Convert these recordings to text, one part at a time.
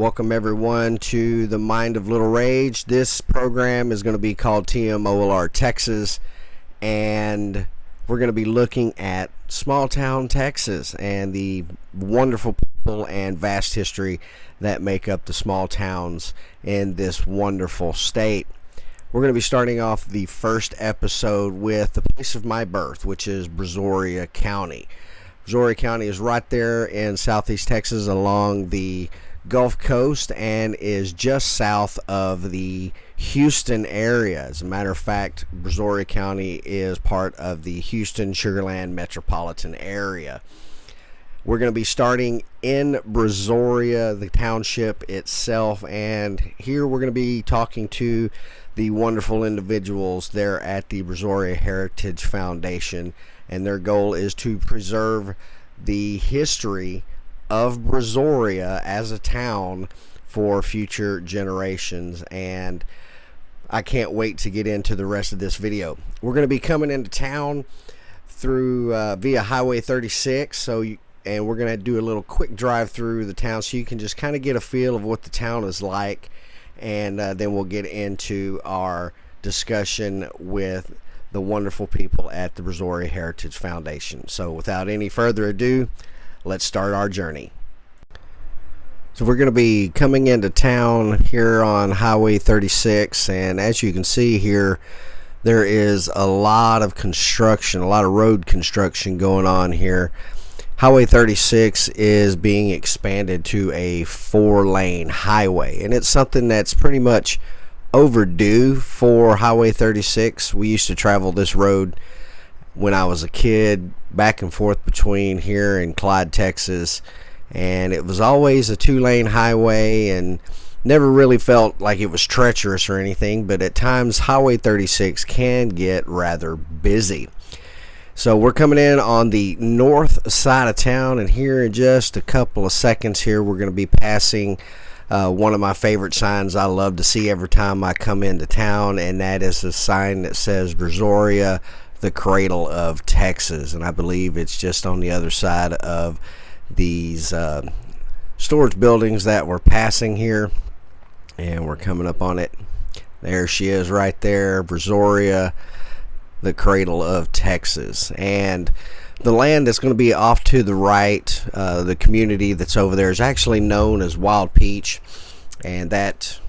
Welcome everyone to the Mind of Little Rage. This program is going to be called TMOLR Texas, and we're going to be looking at small town Texas and the wonderful people and vast history that make up the small towns in this wonderful state. We're going to be starting off the first episode with the place of my birth, which is Brazoria County. Brazoria County is right there in southeast Texas along the Gulf Coast and is just south of the Houston area. As a matter of fact, Brazoria County is part of the Houston Sugarland metropolitan area. We're going to be starting in Brazoria, the township itself, and here we're going to be talking to the wonderful individuals there at the Brazoria Heritage Foundation, and their goal is to preserve the history of Brazoria as a town for future generations. And I can't wait to get into the rest of this video. We're going to be coming into town through via Highway 36, and we're going to do a little quick drive through the town so you can just kind of get a feel of what the town is like, and then we'll get into our discussion with the wonderful people at the Brazoria Heritage Foundation. So without any further ado, let's start our journey. So we're going to be coming into town here on Highway 36, and as you can see here, there is a lot of construction, a lot of road construction going on here. Highway 36 is being expanded to a 4-lane highway, and it's something that's pretty much overdue for Highway 36. We used to travel this road when I was a kid, back and forth between here and Clyde, Texas, and it was always a 2-lane highway and never really felt like it was treacherous or anything, but at times Highway 36 can get rather busy. So we're coming in on the north side of town, and here in just a couple of seconds here we're going to be passing one of my favorite signs I love to see every time I come into town, and that is a sign that says Brazoria, the cradle of Texas. And I believe it's just on the other side of these storage buildings that we're passing here, and we're coming up on it. There she is right there, Brazoria, the cradle of Texas. And the land that's going to be off to the right, the community that's over there, is actually known as Wild Peach, and that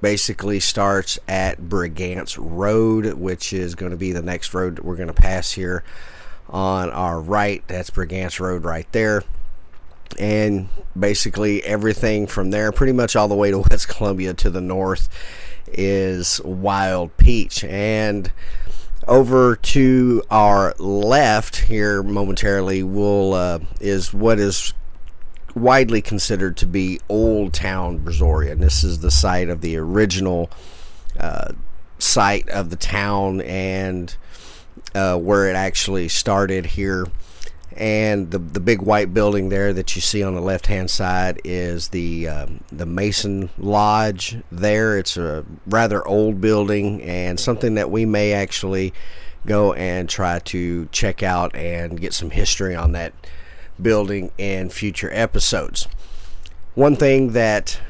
basically starts at Brigance Road, which is going to be the next road that we're going to pass here on our right. That's Brigance Road right there, and basically everything from there, pretty much all the way to West Columbia to the north, is Wild Peach. And over to our left here momentarily is what is widely considered to be Old Town Brazoria, and this is the site of the original site of the town, and where it actually started here. And the big white building there that you see on the left hand side is the Mason Lodge there. It's a rather old building, and something that we may actually go and try to check out and get some history on that building in future episodes. One thing that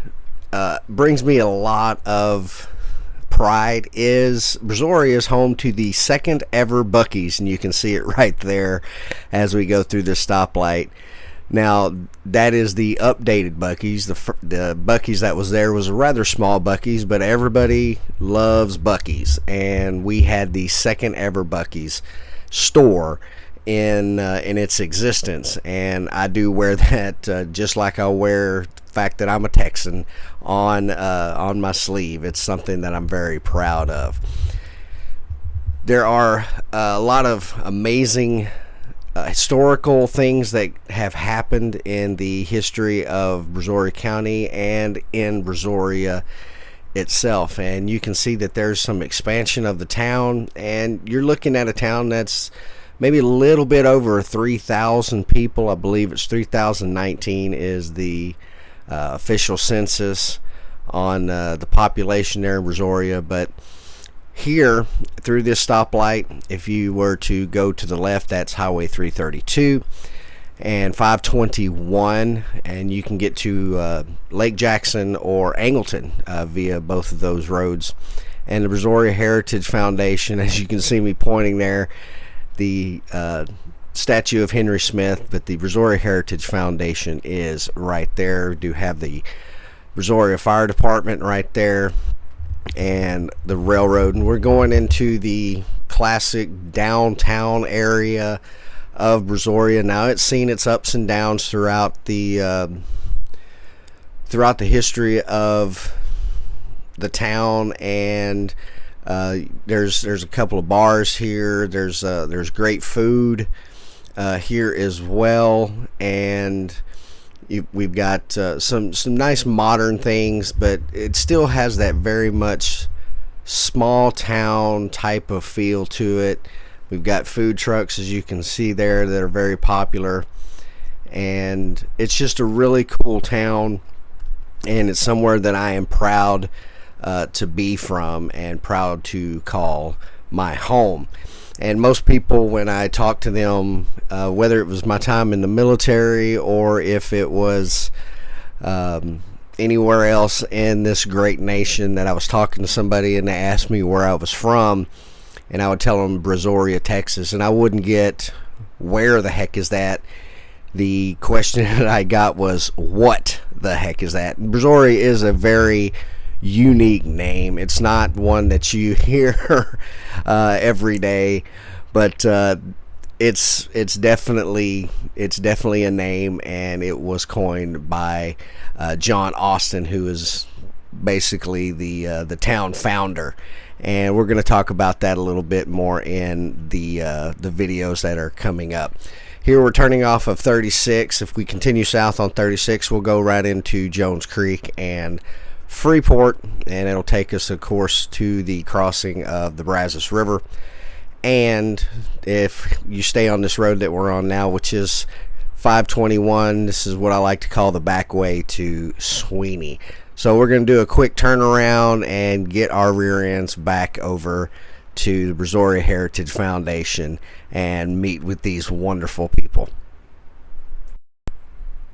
brings me a lot of pride is Brazoria is home to the second ever Buc-ee's, and you can see it right there as we go through this stoplight. Now, that is the updated Buc-ee's. The Buc-ee's that was there was a rather small Buc-ee's, but everybody loves Buc-ee's, and we had the second ever Buc-ee's store in its existence, and I do wear that just like I wear the fact that I'm a Texan on my sleeve. It's something that I'm very proud of. There are a lot of amazing historical things that have happened in the history of Brazoria County and in Brazoria itself, and you can see that there's some expansion of the town, and you're looking at a town that's maybe a little bit over 3,000 people. I believe it's 3,019 is the official census on the population there in Brazoria. But here through this stoplight, if you were to go to the left, that's Highway 332, and 521, and you can get to Lake Jackson or Angleton via both of those roads. And the Brazoria Heritage Foundation, as you can see me pointing there, the statue of Henry Smith, but the Brazoria Heritage Foundation is right there. We do have the Brazoria Fire Department right there, and the railroad. And we're going into the classic downtown area of Brazoria. Now, it's seen its ups and downs throughout the history of the town, and there's a couple of bars here. There's great food here as well, and we've got some nice modern things, but it still has that very much small town type of feel to it. We've got food trucks, as you can see there, that are very popular, and it's just a really cool town, and it's somewhere that I am proud to be from and proud to call my home. And most people, when I talk to them, whether it was my time in the military or if it was anywhere else in this great nation, that I was talking to somebody and they asked me where I was from, and I would tell them Brazoria, Texas, and I wouldn't get where the heck is that. The question that I got was, what the heck is that? Brazoria is a very unique name. It's not one that you hear every day, but it's definitely a name, and it was coined by John Austin, who is basically the town founder. And we're going to talk about that a little bit more in the videos that are coming up. Here we're turning off of 36. If we continue south on 36, we'll go right into Jones Creek and Freeport, and it'll take us, of course, to the crossing of the Brazos River. And if you stay on this road that we're on now, which is 521, this is what I like to call the back way to Sweeney. So we're going to do a quick turnaround and get our rear ends back over to the Brazoria Heritage Foundation and meet with these wonderful people.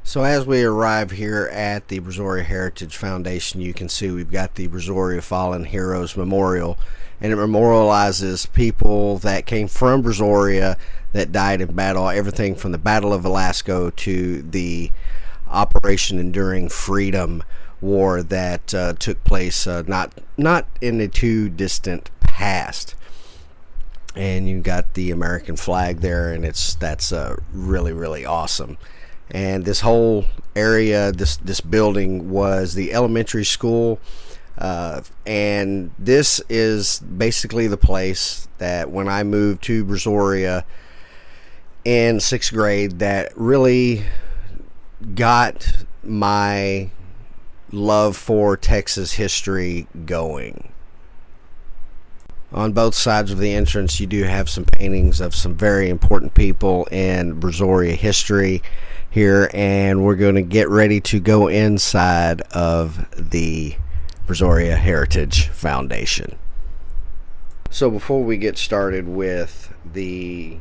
So as we arrive here at the Brazoria Heritage Foundation, you can see we've got the Brazoria Fallen Heroes Memorial, and it memorializes people that came from Brazoria that died in battle, everything from the Battle of Velasco to the Operation Enduring Freedom War that took place not in the too distant past. And you got the American flag there, and that's really, really awesome. And this whole area, this building was the elementary school, and this is basically the place that when I moved to Brazoria in 6th grade, that really got my love for Texas history going. On both sides of the entrance, you do have some paintings of some very important people in Brazoria history here, and we're going to get ready to go inside of the Brazoria Heritage Foundation. So before we get started with the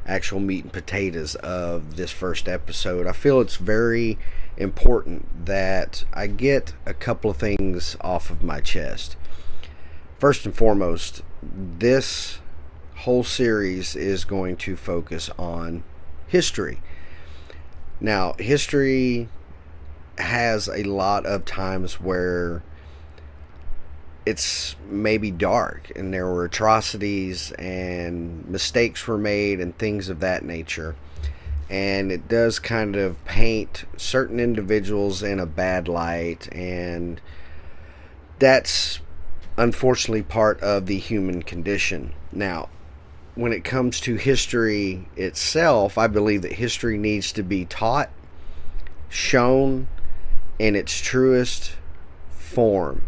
actual meat and potatoes of this first episode, I feel it's very important that I get a couple of things off of my chest. First and foremost, this whole series is going to focus on history. Now, history has a lot of times where it's maybe dark, and there were atrocities and mistakes were made and things of that nature. And it does kind of paint certain individuals in a bad light, and that's unfortunately part of the human condition. Now, when it comes to history itself, I believe that history needs to be taught, shown in its truest form.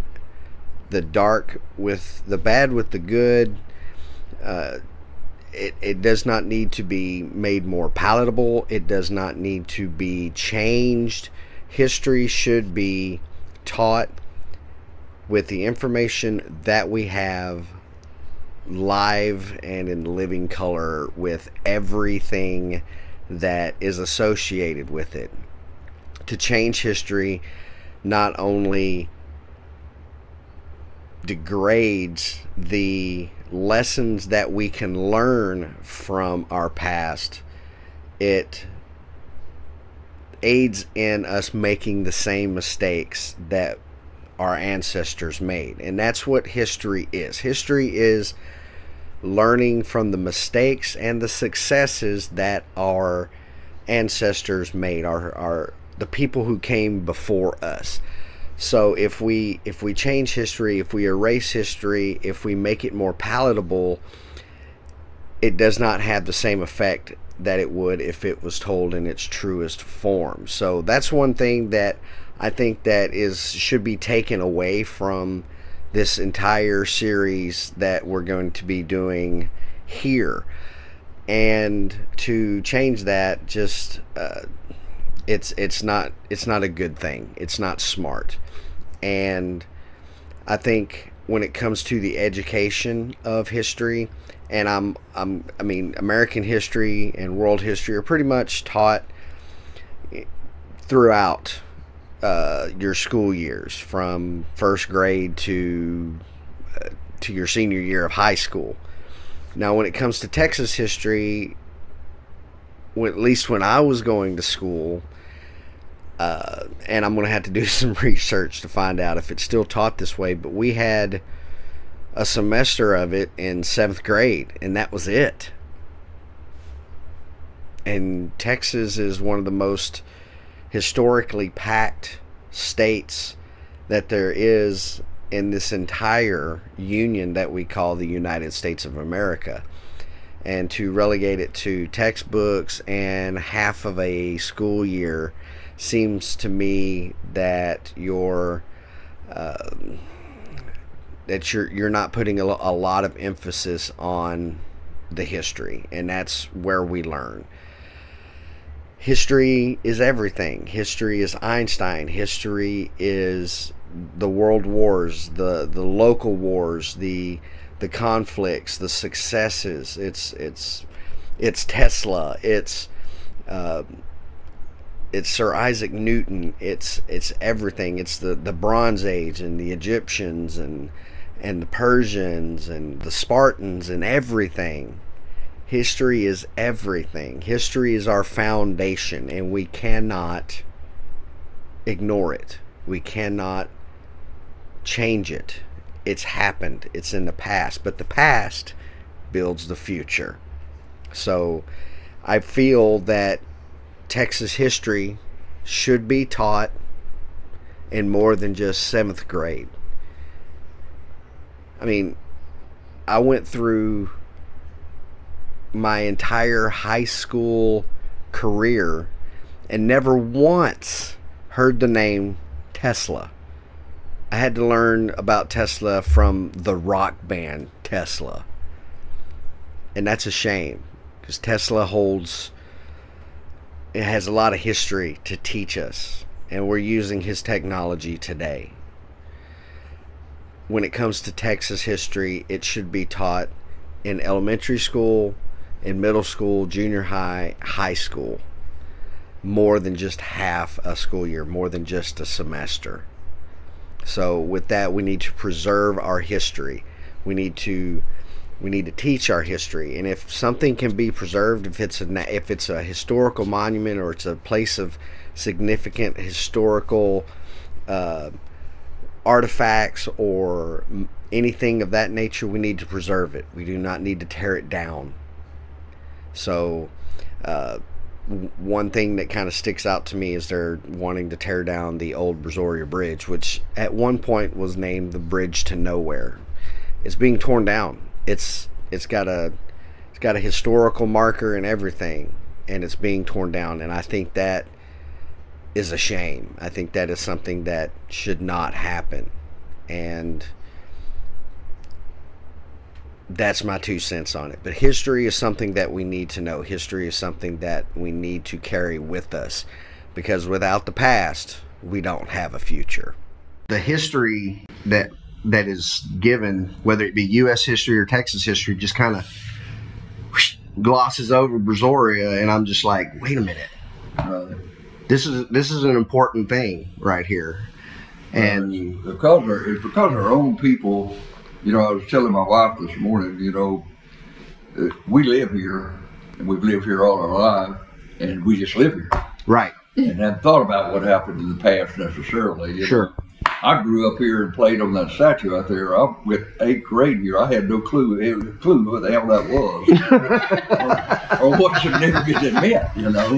The dark with the bad with the good. It does not need to be made more palatable. It does not need to be changed. History should be taught with the information that we have live and in living color, with everything that is associated with it. To change history not only degrades the lessons that we can learn from our past, it aids in us making the same mistakes that our ancestors made. And that's what history is. History is learning from the mistakes and the successes that our ancestors made, our the people who came before us. So if we change history, if we erase history, if we make it more palatable, it does not have the same effect that it would if it was told in its truest form. So that's one thing that I think that should be taken away from this entire series that we're going to be doing here. And to change that, just it's not a good thing. It's not smart. And I think when it comes to the education of history, and I mean, American history and world history are pretty much taught throughout your school years, from first grade to your senior year of high school. Now, when it comes to Texas history, at least when I was going to school, and I'm going to have to do some research to find out if it's still taught this way, but we had a semester of it in 7th grade, and that was it. And Texas is one of the most historically packed states that there is in this entire union that we call the United States of America. And to relegate it to textbooks and half of a school year seems to me that you're not putting a lot of emphasis on the history, and that's where we learn. History is everything. History is Einstein. History is the world wars, the local wars, the conflicts, the successes. It's Tesla. It's Sir Isaac Newton. It's everything. It's the Bronze Age and the Egyptians and the Persians and the Spartans and everything. History is everything. History is our foundation, and we cannot ignore it. We cannot change it. It's happened. It's in the past, but the past builds the future. So I feel that Texas history should be taught in more than just 7th grade. I mean, I went through my entire high school career and never once heard the name Tesla. I had to learn about Tesla from the rock band Tesla. And that's a shame, because Tesla has a lot of history to teach us, and we're using his technology today. When it comes to Texas history, it should be taught in elementary school, in middle school, junior high, high school, more than just half a school year, more than just a semester. So with that, we need to preserve our history. We need to teach our history. And if something can be preserved, if it's a historical monument, or it's a place of significant historical artifacts or anything of that nature, we need to preserve it. We do not need to tear it down. So one thing that kind of sticks out to me is they're wanting to tear down the old Brazoria Bridge, which at one point was named the Bridge to Nowhere. It's being torn down. It's got a historical marker and everything, and it's being torn down. And I think that is a shame. I think that is something that should not happen. And that's my 2 cents on it. But history is something that we need to know. History is something that we need to carry with us, because without the past, we don't have a future. The history that is given, whether it be U.S. history or Texas history, just kind of glosses over Brazoria, and I'm just like, wait a minute. This is an important thing right here. And it's because our own people, I was telling my wife this morning, we live here, and we've lived here all our life, and we just live here. Right. And haven't thought about what happened in the past necessarily. Sure. I grew up here and played on that statue out there. I went 8th grade here. I had no clue what the hell that was, or what significance it meant.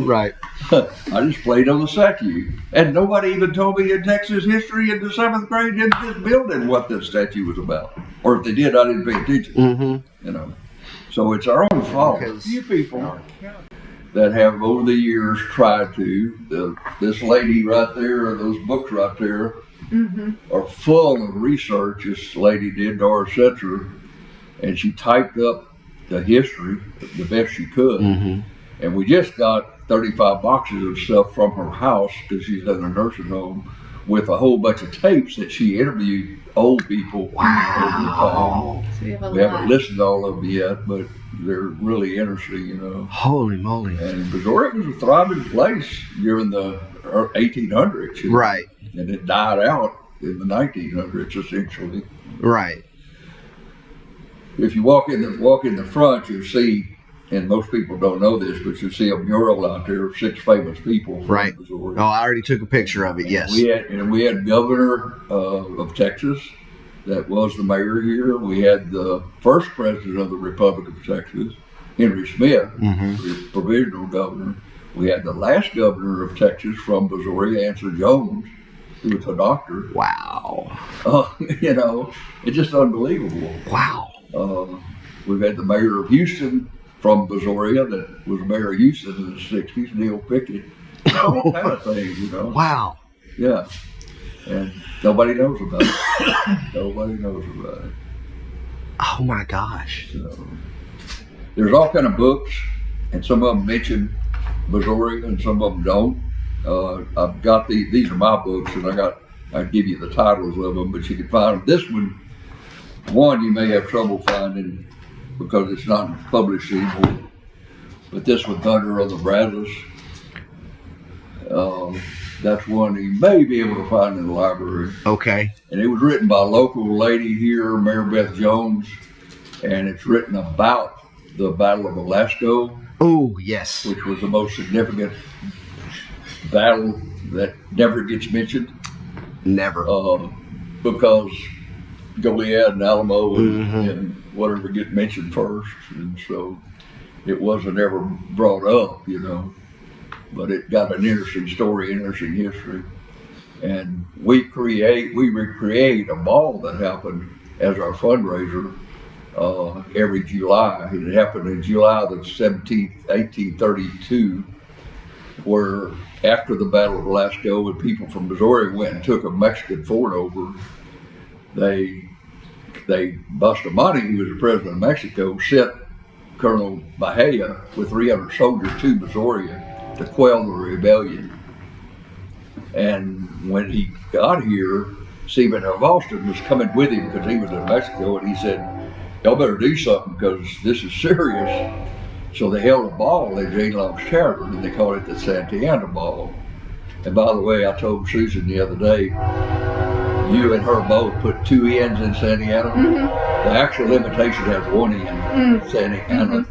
Right. I just played on the statue, and nobody even told me in Texas history in the 7th grade in this building what this statue was about, or if they did, I didn't pay attention. Mm-hmm. So it's our own fault. A few people that have over the years tried to. This lady right there, or those books right there, are full of research. This lady did, Doris Setzer, and she typed up the history the best she could. And we just got 35 boxes of stuff from her house, because she's in a nursing home, with a whole bunch of tapes that she interviewed old people. Wow. So we haven't listened to all of them yet, but they're really interesting, Holy moly. And Brazoria was a thriving place during the 1800s. Right. And it died out in the 1900s, essentially. Right. If you walk in the front, you'll see, and most people don't know this, but you'll see a mural out there of 6 famous people from Brazoria. Oh, I already took a picture of it, yes. We had Governor of Texas, that was the mayor here. We had the first president of the Republic of Texas, Henry Smith, the provisional governor. We had the last governor of Texas from Brazoria, Ansel Jones, who was a doctor. Wow. It's just unbelievable. Wow. We've had the mayor of Houston from Brazoria, that was mayor of Houston in the 60s, Neil Pickett. All kind of things, Wow. Yeah. And nobody knows about it. Nobody knows about it. Oh my gosh. So, there's all kind of books, and some of them mention Brazoria and some of them don't. I've got these are my books, and I give you the titles of them, but you can find them. This one you may have trouble finding because it's not published anymore. But this one, Thunder on the Brazos, that's one you may be able to find in the library. Okay. And it was written by a local lady here, Mary Beth Jones, and it's written about the Battle of Velasco. Oh, yes. Which was the most significant battle that never gets mentioned. Never. Because Goliad and Alamo and whatever get mentioned first, and so it wasn't ever brought up, but it got an interesting story, interesting history. And we recreate a ball that happened as our fundraiser every July. It happened in July the 17th, 1832, where after the Battle of Velasco, when people from Brazoria went and took a Mexican fort over, they Bustamante, who was the president of Mexico, sent Colonel Bahia with 300 soldiers to Brazoria to quell the rebellion. And when he got here, Stephen F. Austin was coming with him because he was in Mexico, and he said, "Y'all better do something because this is serious." So they held a ball at Jane Long's Tavern, and they called it the Santa Ana Ball. And by the way, I told Susan the other day, you and her both put 2 N's in Santa Ana. The actual invitation has 1 N, Santa Ana.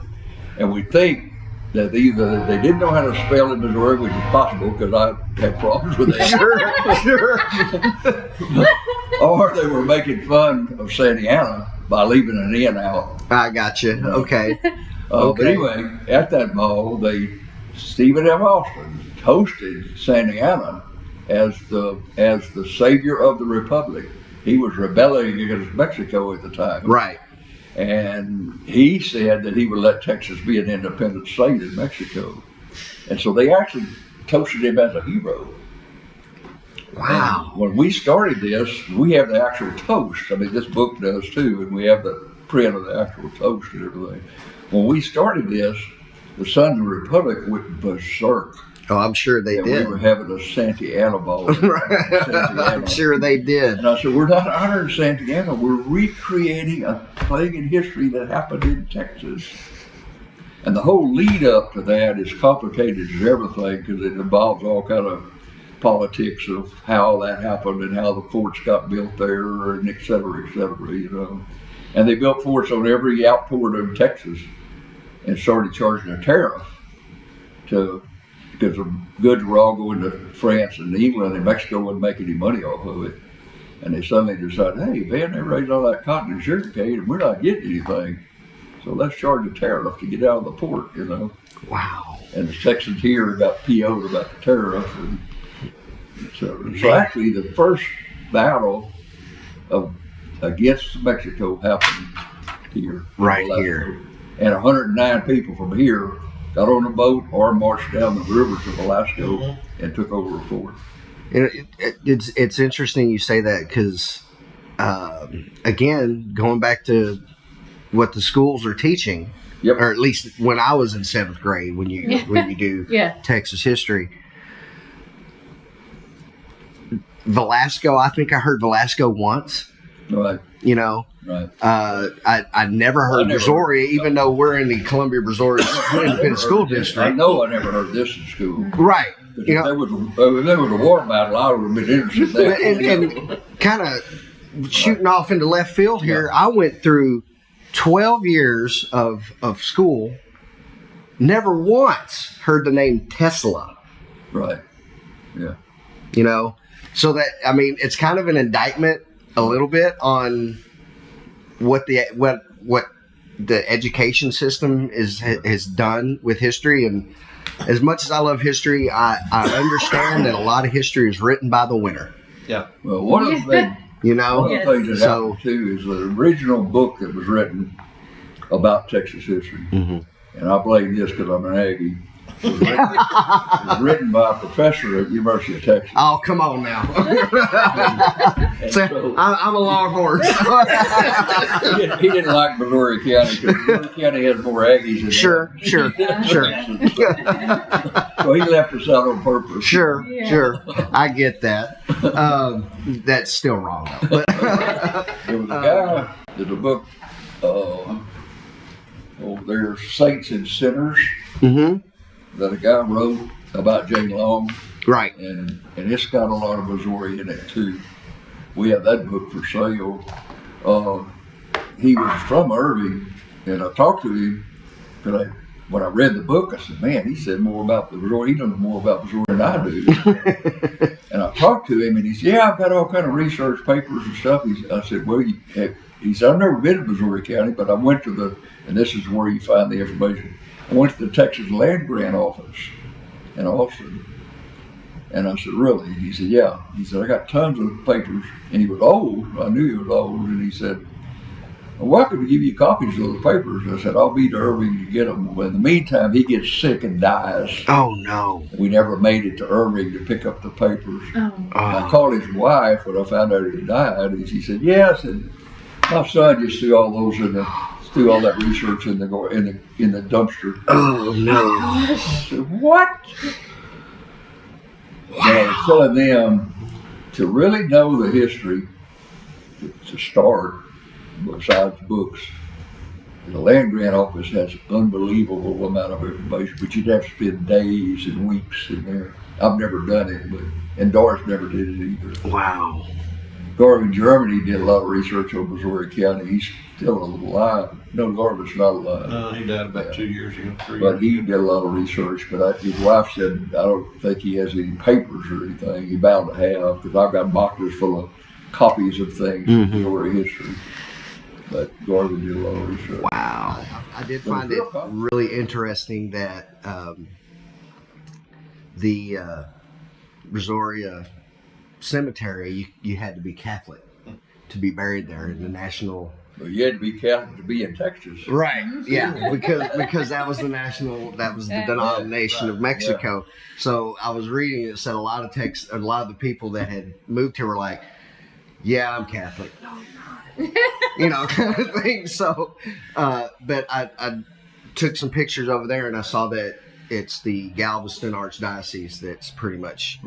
And we think that either they didn't know how to spell in Missouri, which is possible because I had problems with that. Sure. Or they were making fun of Santa Ana by leaving an N out. I got you. Okay. But anyway, at that ball, Stephen F. Austin hosted Santa Ana as the savior of the republic. He was rebelling against Mexico at the time. Right. And he said that he would let Texas be an independent state in Mexico. And so they actually toasted him as a hero. Wow. And when we started this, we have the actual toast. I mean, this book does too, and we have the print of the actual toast and everything. When we started this, the Sons of the Republic went berserk. Oh, I'm sure they did. We were having a Santa Ana ball. I'm sure they did. And I said, we're not honoring Santa Ana. We're recreating a thing in history that happened in Texas. And the whole lead up to that is complicated as everything because it involves all kind of politics of how that happened and how the forts got built there and et cetera, you know. And they built forts on every outport of Texas and started charging a tariff because the goods were all going to France and England, and Mexico wouldn't make any money off of it. And they suddenly decided, hey man, they raised all that cotton and sugarcane and we're not getting anything. So let's charge a tariff to get out of the port, you know. Wow. And the Texans here got PO'd about the tariff and et cetera. So actually the first battle against Mexico happened here. Right here. And 109 people from here got on a boat or marched down the river to Velasco and took over a fort. It's interesting you say that because, again, going back to what the schools are teaching, yep. or at least when I was in 7th grade, when you do Texas history, Velasco, I think I heard Velasco once. Right. You know, right. I never heard Brazoria, even though we're in the Columbia Brazoria Independent School District. I know I never heard this in school. Right. You know, if there was a war battle, I would have been interested in that. And kind of shooting off into left field here, I went through 12 years of school, never once heard the name Tesla. Right. Yeah. You know, so that, I mean, it's kind of an indictment a little bit on what the education system has done with history. And as much as I love history, I understand that a lot of history is written by the winner. Yeah. Well, one of the things, one of the things that happened too is the original book that was written about Texas history, and I blame this because I'm an Aggie. It was written by a professor at the University of Texas. Oh, come on now. I'm a Longhorns. He didn't like Brazoria County because Brazoria County has more Aggies than Sure. So he left us out on purpose. Sure. I get that. That's still wrong, though. There was a guy, there's a book, there's Saints and Sinners. That a guy wrote about Jane Long. Right. And it's got a lot of Brazoria in it too. We have that book for sale. He was from Irving, and I talked to him because when I read the book, I said, man, he said more about the Brazoria. He knows more about Brazoria than I do. And I talked to him, and he said, yeah, I've got all kind of research papers and stuff. I said, well, he said, I've never been to Brazoria County, but I went to and this is where you find the information. I went to the Texas Land Grant Office in Austin. And I said, really? He said, yeah. He said, I got tons of papers. And he was old. I knew he was old. And he said, I'm welcome to give you copies of those papers. I said, I'll be to Irving to get them. But in the meantime, he gets sick and dies. Oh, no. We never made it to Irving to pick up the papers. I called his wife when I found out he died. And she said, yeah. I said, my son just threw all those threw all that research in the dumpster. Oh no! I said, what? Wow. But I was telling them to really know the history to start, besides books. The Land Grant Office has an unbelievable amount of information, but you'd have to spend days and weeks in there. I've never done it, and Doris never did it either. Wow. Garvin Germany did a lot of research on Brazoria County. He's still alive. No, Garvin's not alive. No, he died about 2 years ago. But he did a lot of research. But his wife said, I don't think he has any papers or anything. He's bound to have, because I've got boxes full of copies of things from Brazoria history. But Garvin did a lot of research. Wow. I did find it really interesting that the Brazoria Cemetery, you had to be Catholic to be buried there in the national. Well, you had to be Catholic to be in Texas. Right. Yeah. because that was the denomination of Mexico. Yeah. So I was reading it said a lot of the people that had moved here were like, yeah, I'm Catholic. You know, kind of thing. So, but I took some pictures over there and I saw that it's the Galveston Archdiocese that's pretty much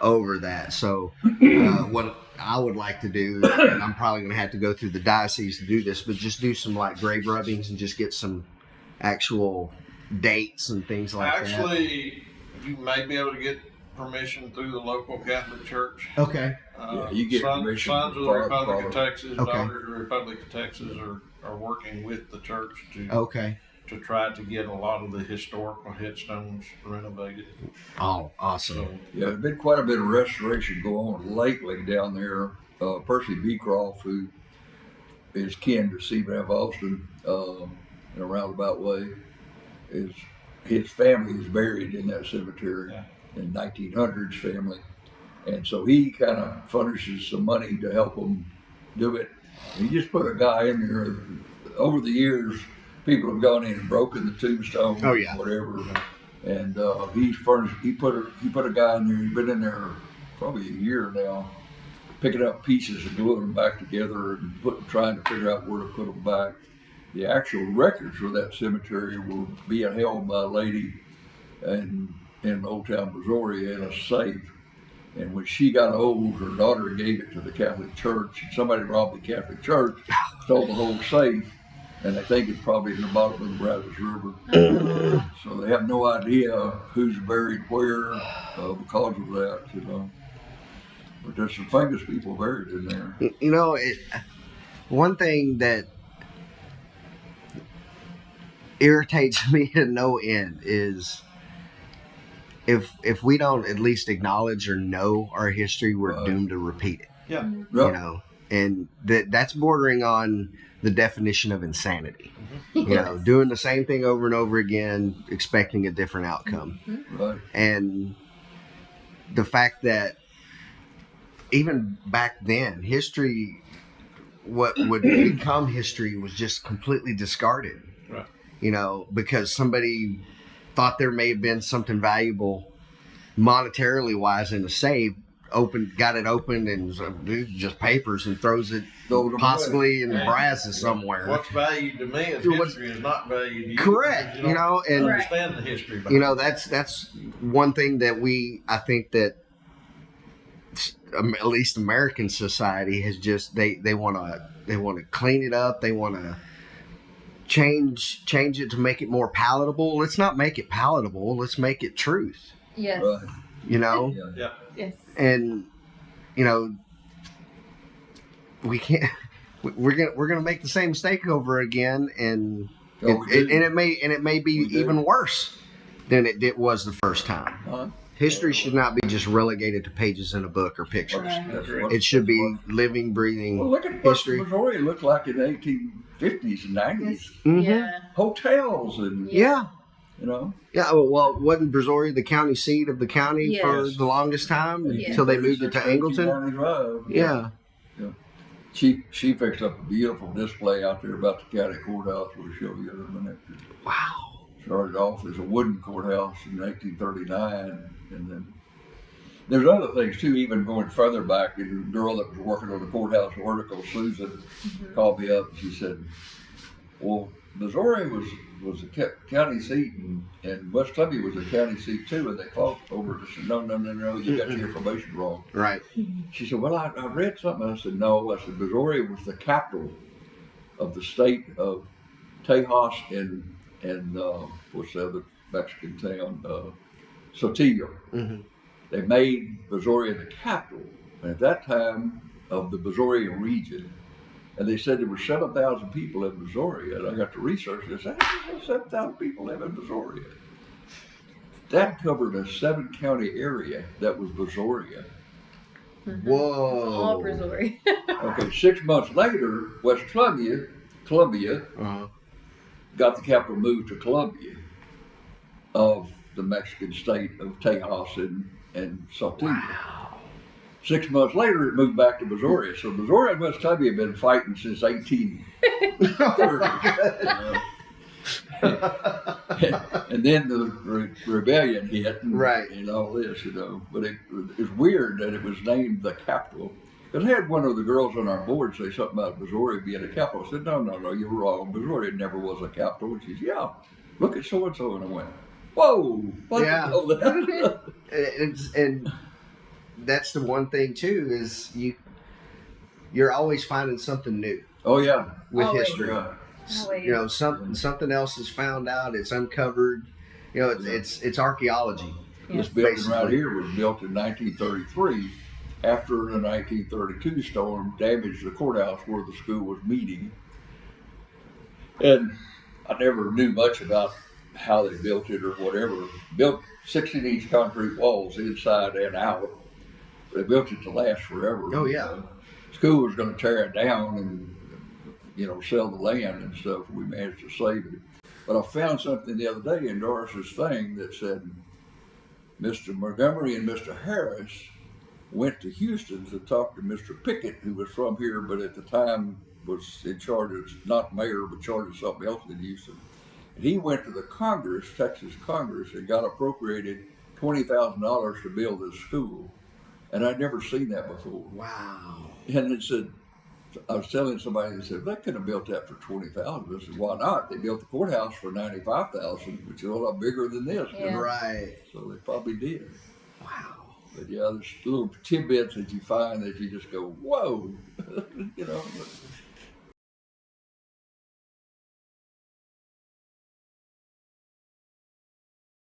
over that. So what I would like to do, and I'm probably going to have to go through the diocese to do this, but just do some like grave rubbings and just get some actual dates and things like Actually, you may be able to get permission through the local Catholic Church. that? Okay. Yeah, you get permission Sons from of the Republic Father. of Texas, Okay. Daughters of the Republic of Texas are working with the church Okay. to try to get a lot of the historical headstones renovated. Oh, awesome. So, Yeah, there's been quite a bit of restoration going on lately down there. Percy Beecroft, who is kin to C. Van Alston, in a roundabout way, his family is buried in that cemetery, in 1900s family. And so he kind of furnishes some money to help them do it. He just put a guy in there. Over the years, people have gone in and broken the tombstone, whatever. And he put a guy in there. He's been in there probably a year now, picking up pieces and gluing them back together and trying to figure out where to put them back. The actual records for that cemetery were being held by a lady in Old Town Brazoria in a safe. And when she got old, her daughter gave it to the Catholic Church, and somebody robbed the Catholic Church, stole the whole safe, and they think it's probably in the bottom of the Brazos River. So they have no idea who's buried where because of that, you know. But there's some famous people buried in there. You know, one thing that irritates me to no end is if we don't at least acknowledge or know our history, we're doomed to repeat it. Yeah. You know, and that's bordering on the definition of insanity. You know, doing the same thing over and over again, expecting a different outcome. Right. And the fact that even back then, history, what would become history, was just completely discarded. Right. You know, because somebody thought there may have been something valuable monetarily wise in the safe, got it opened, and just papers, and throws it possibly in the Brazos somewhere. What's valued to me as history is not valued to you. Correct. You know, and understand the history. You know, that's one thing that I think that at least American society has just they want to clean it up. They want to change it to make it more palatable. Let's not make it palatable. Let's make it truth. Yes. Right. You know? Yeah. Yes. And you know, we can't we're gonna make the same mistake over again, and it may be even worse than it was the first time. History should not be just relegated to pages in a book or pictures. It should be living, breathing history. Well, look at what Brazoria looked like in the 1850s and 90s. Yes. Mm-hmm. Yeah. Hotels and Yeah. You know. Yeah. Well, wasn't Brazoria the county seat of the county for the longest time until they moved it to Angleton? Yeah. She fixed up a beautiful display out there about the county courthouse. We'll show you in a minute. Wow. Started off as a wooden courthouse in 1939, and then there's other things too. Even going further back, the girl that was working on the courthouse article, Susan, called me up. And she said, "Well, Brazoria was a county seat, and West Columbia was a county seat too, and they fought over it." I said, "No, you got your information wrong." Right. She said, "Well, I read something." I said, "No." I said, "Brazoria was the capital of the state of Tejas and what's the other Mexican town? Sotillo." Mm-hmm. They made Brazoria the capital, and at that time of the Brazoria region. And they said there were 7,000 people in Brazoria. And I got to research this. I said, 7,000 people live in Brazoria. That covered a 7-county area that was Brazoria. Mm-hmm. Whoa. All Brazoria. Okay, 6 months later, West Columbia got the capital moved to Columbia of the Mexican state of Tejas and Saltillo. Wow. 6 months later, it moved back to Brazoria. So Brazoria and West Columbia have been fighting since 1830. And then the rebellion hit, and all this, you know. But it's weird that it was named the capital. Because I had one of the girls on our board say something about Brazoria being a capital. I said, no, you're wrong. Brazoria never was a capital. And she said, yeah, look at so-and-so. And I went, whoa. And that's the one thing too, is you're always finding something new. Oh yeah, with always. history. you know, something else is found out. It's uncovered. You know, it's archaeology. This Yes. building right Basically. here was built in 1933 after the 1932 storm damaged the courthouse where the school was meeting. And I never knew much about how they built it or whatever. Built 16-inch concrete walls inside and out. They built it to last forever. Oh yeah. School was going to tear it down and, you know, sell the land and stuff. We managed to save it. But I found something the other day in Doris's thing that said Mr. Montgomery and Mr. Harris went to Houston to talk to Mr. Pickett, who was from here, but at the time was in charge of, not mayor, but charge of something else in Houston. And he went to the Congress, Texas Congress, and got appropriated $20,000 to build this school. And I'd never seen that before. Wow. And it said, I was telling somebody, they said, they could have built that for $20,000. I said, why not? They built the courthouse for $95,000, which is a lot bigger than this. Yeah. Right. So they probably did. Wow. But yeah, there's little tidbits that you find that you just go, whoa, you know.